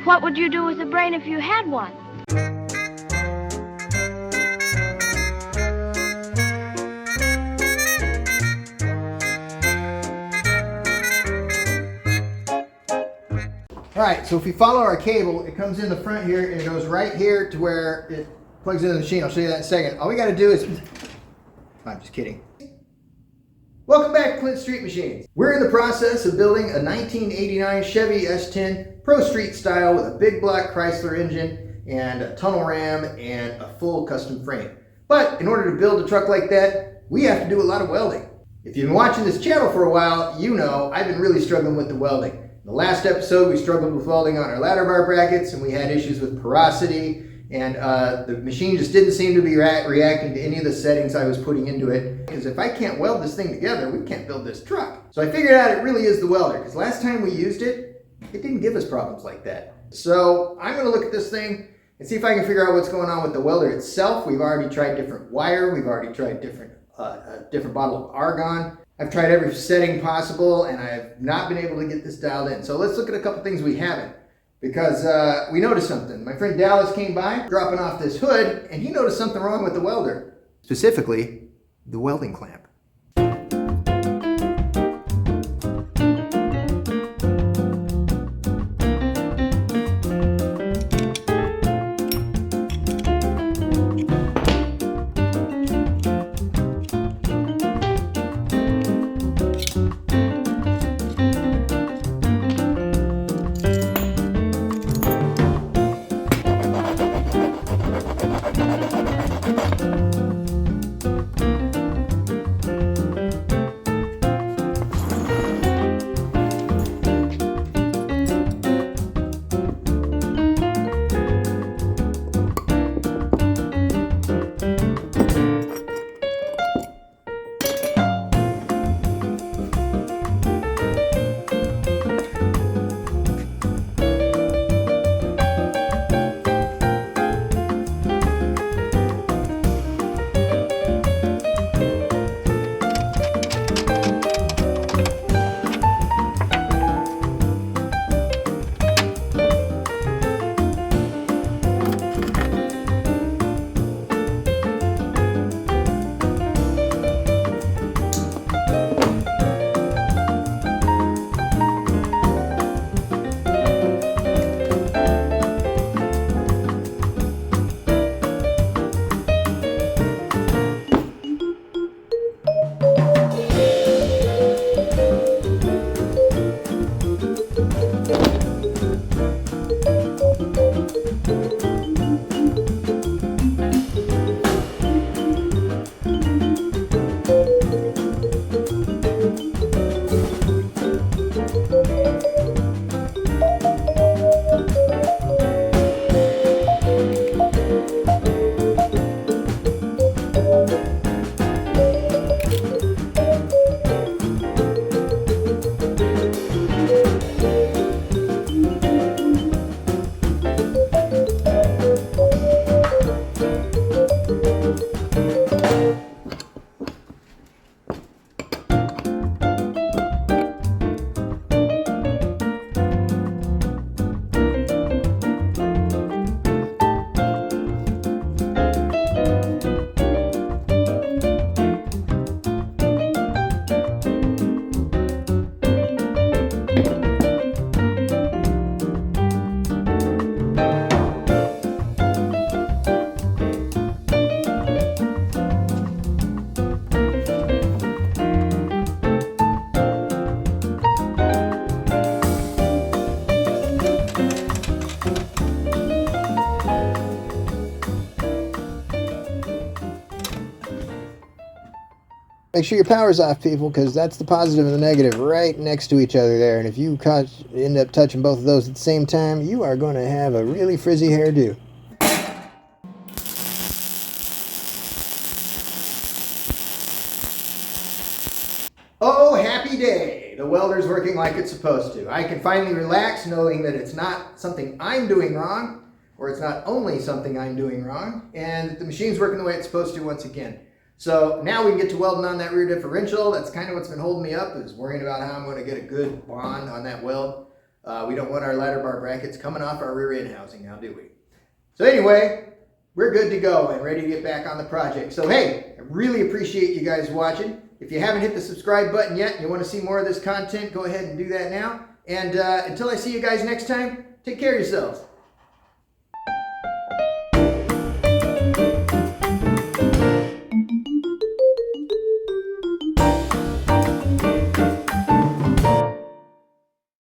What would you do with a brain if you had one? Alright, so if we follow our cable, it comes in the front here and it goes right here to where it plugs into the machine. I'll show you that in a second. All we got to do is... I'm just kidding. Welcome back to Clint Street Machines. We're in the process of building a 1989 Chevy S10 Pro Street style with a big block Chrysler engine and a tunnel ram and a full custom frame. But in order to build a truck like that, we have to do a lot of welding. If you've been watching this channel for a while, you know I've been really struggling with the welding. In the last episode, we struggled with welding on our ladder bar brackets and we had issues with porosity, and the machine just didn't seem to be reacting to any of the settings I was putting into it. Because if I can't weld this thing together, we can't build this truck. So I figured out it really is the welder, because last time we used it, it didn't give us problems like that. So I'm going to look at this thing and see if I can figure out what's going on with the welder itself. We've already tried different wire, we've already tried different bottle of argon. I've tried every setting possible and I've not been able to get this dialed in. So let's look at a couple things we haven't, because we noticed something. My friend Dallas came by dropping off this hood and he noticed something wrong with the welder. Specifically, the welding clamp. Make sure your power's off, people, because that's the positive and the negative right next to each other there. And if you end up touching both of those at the same time, you are going to have a really frizzy hairdo. Oh, happy day! The welder's working like it's supposed to. I can finally relax knowing that it's not something I'm doing wrong, or it's not only something I'm doing wrong, and that the machine's working the way it's supposed to once again. So now we can get to welding on that rear differential. That's kind of what's been holding me up, is worrying about how I'm going to get a good bond on that weld. We don't want our ladder bar brackets coming off our rear end housing now, do we? So anyway, we're good to go and ready to get back on the project. So hey, I really appreciate you guys watching. If you haven't hit the subscribe button yet and you want to see more of this content, go ahead and do that now. And until I see you guys next time, take care of yourselves.